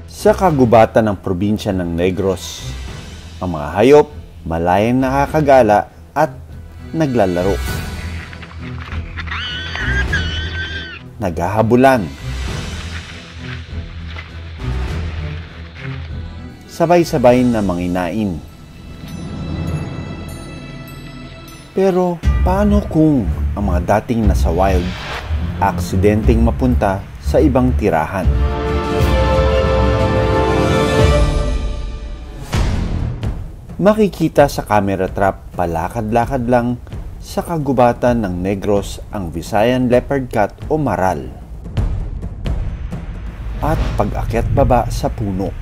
Sa kagubatan ng probinsya ng Negros, ang mga hayop malayang nakakagala at naglalaro. Naghahabulan. Sabay-sabay na manginain. Pero paano kung ang mga dating nasa wild, aksidenteng mapunta sa ibang tirahan? Makikita sa camera trap palakad-lakad lang sa kagubatan ng Negros ang Visayan leopard cat o maral. At pag-akyat baba sa puno.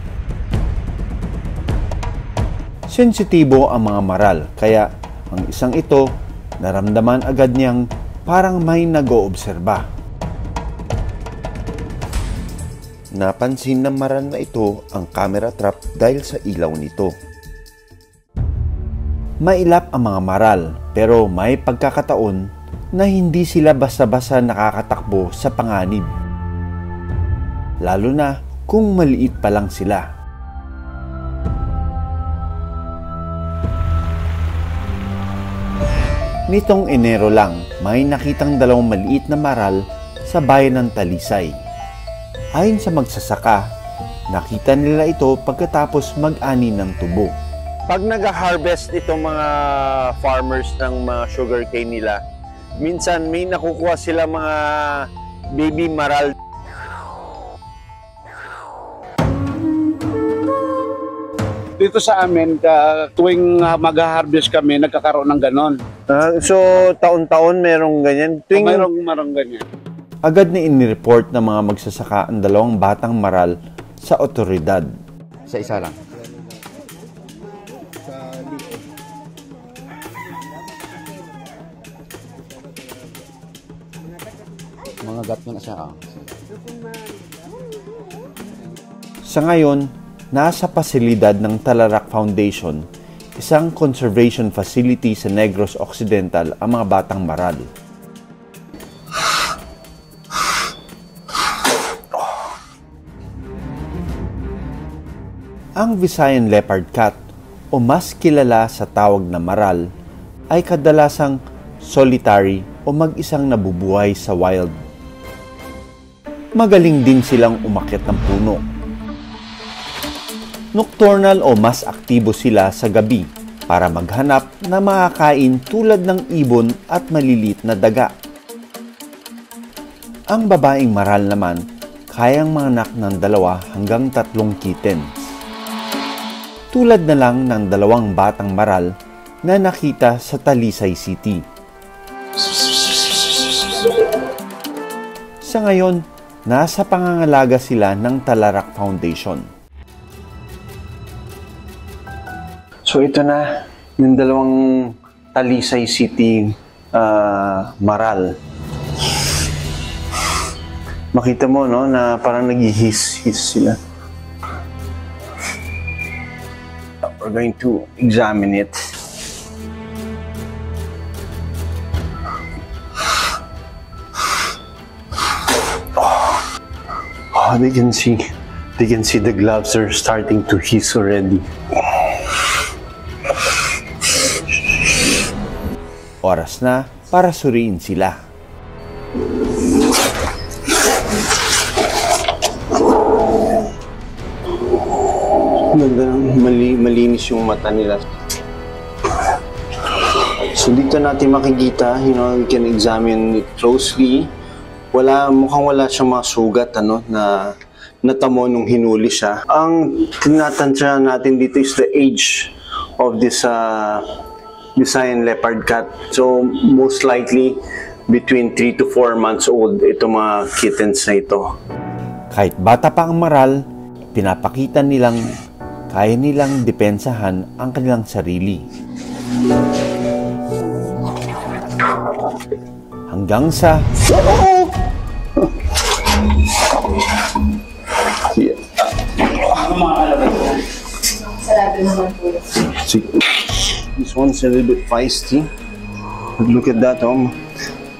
Sensitibo ang mga maral kaya ang isang ito naramdaman agad niyang parang may nag-oobserba. Napansin ng maral na ito ang camera trap dahil sa ilaw nito. Mailap ang mga maral pero may pagkakataon na hindi sila basta-basta nakakatakbo sa panganib. Lalo na kung maliit pa lang sila. Nitong Enero lang, may nakitang dalawang maliit na maral sa bayan ng Talisay. Ayon sa magsasaka, nakita nila ito pagkatapos mag-ani ng tubo. Pag nag-harvest itong mga farmers ng mga sugarcane nila, minsan may nakukuha sila mga baby maral. Dito sa amin, tuwing mag-harvest kami, nagkakaroon ng ganon. So, taon-taon merong ganyan? Merong ganyan. Agad na inireport ng mga magsasaka ang dalawang batang maral sa otoridad. Sa isa lang. Mga gat na siya. Sa ngayon, nasa pasilidad ng Talarak Foundation, isang conservation facility sa Negros Occidental ang mga batang maral. Ang Visayan leopard cat o mas kilala sa tawag na maral ay kadalasang solitary o mag-isang nabubuhay sa wild. Magaling din silang umakyat ng puno. Nocturnal o mas aktibo sila sa gabi para maghanap na makakain tulad ng ibon at maliliit na daga. Ang babaeng maral naman kayang manganak ng 2 hanggang 3 kittens. Tulad na lang ng 2 batang maral na nakita sa Talisay City. Sa ngayon, nasa pangangalaga sila ng Talarak Foundation. So ito na yung 2 Talisay City maral. Makita mo no na parang nag-his-his sila. We're going to examine it. Oh, they can see the gloves are starting to hiss already. Oras na para suriin sila. Malinis yung mata nila. So dito natin makikita, we can examine it closely. Mukhang wala siyang mga sugat na natamo nung hinuli siya. Ang tinatansya natin dito is the age of this Visayan leopard cat. So most likely between 3 to 4 months old itong mga kittens na ito. Kahit bata pa ang maral, pinapakita nilang kaya nilang depensahan ang kanilang sarili. Hanggang sa this one's a little bit feisty. Look at that,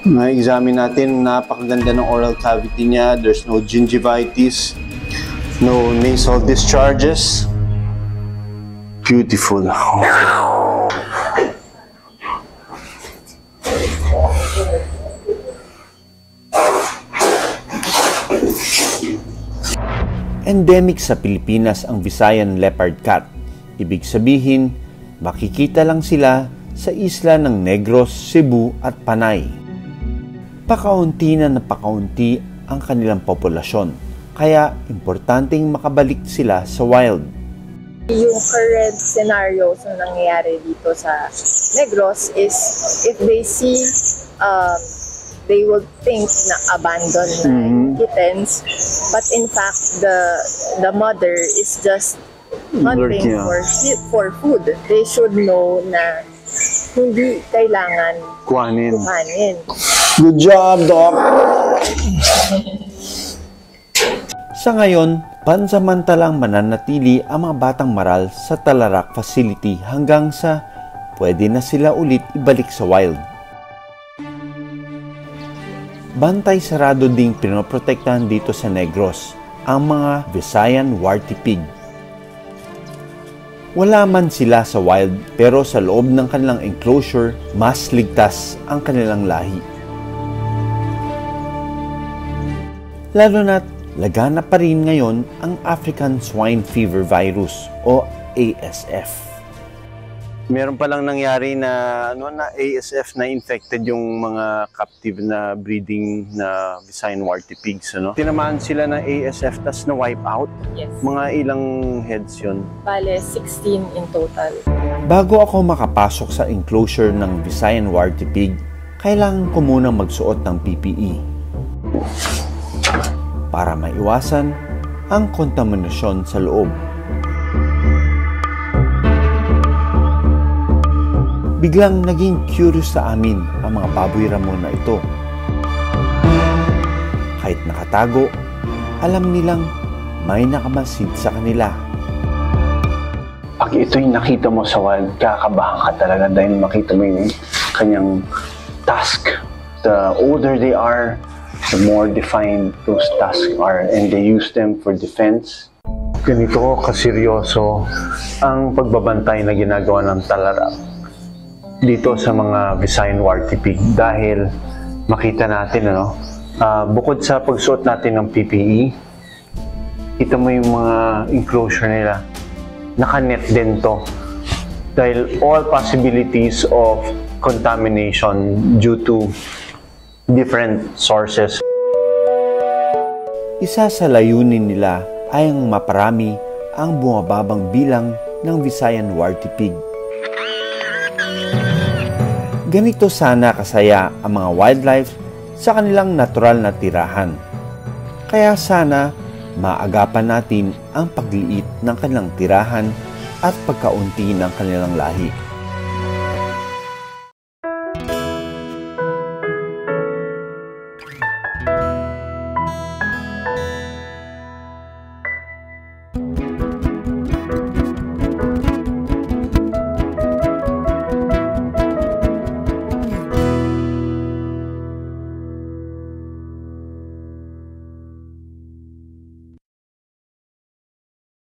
Na-examine natin, napakaganda ng oral cavity niya. There's no gingivitis. No nasal discharges. Beautiful. Endemic sa Pilipinas ang Visayan leopard cat. Ibig sabihin, makikita lang sila sa isla ng Negros, Cebu at Panay. Pakaunti na napakaunti ang kanilang populasyon, kaya importanteng makabalik sila sa wild. Yung current scenario na nangyayari dito sa Negros is if they see they will think na abandoned na kittens, but in fact the mother is just hunting for food. They should know na hindi kailangan Kuhanin. Good job, Doc! Sa ngayon, pansamantalang mananatili ang mga batang maral sa Talarak facility hanggang sa pwede na sila ulit ibalik sa wild. Bantay sarado ding pinoprotektahan dito sa Negros ang mga Visayan warty pig. Wala man sila sa wild pero sa loob ng kanilang enclosure, mas ligtas ang kanilang lahi. Lalo na't laganap pa rin ngayon ang African Swine Fever Virus o ASF. Meron palang nangyari na ASF na infected yung mga captive na breeding na Visayan warty pigs, Tinamaan sila ng ASF tas na wipe out. Yes. Mga ilang heads yun? Bale, 16 in total. Bago ako makapasok sa enclosure ng Visayan warty pig, kailangan ko munang magsuot ng PPE para maiwasan ang kontaminasyon sa loob. Biglang naging curious sa amin ang mga baboy ramon na ito. Kahit nakatago, alam nilang may nakamasid sa kanila. Pag ito'y nakita mo sa wild, kakabahan ka talaga dahil makita mo yung kanyang tusk. The older they are, the more defined those tusks are, and they use them for defense. Ganito kaseryoso ang pagbabantay na ginagawa ng Talarak dito sa mga Visayan warty pig dahil makita natin bukod sa pagsuot natin ng PPE, kita mo yung mga enclosure nila, naka-net din to dahil all possibilities of contamination due to different sources. Isa sa layunin nila ay ang maparami ang bumababang bilang ng Visayan warty pig. Ganito sana kasaya ang mga wildlife sa kanilang natural na tirahan. Kaya sana maagapan natin ang pagliit ng kanilang tirahan at pagkaunti ng kanilang lahi.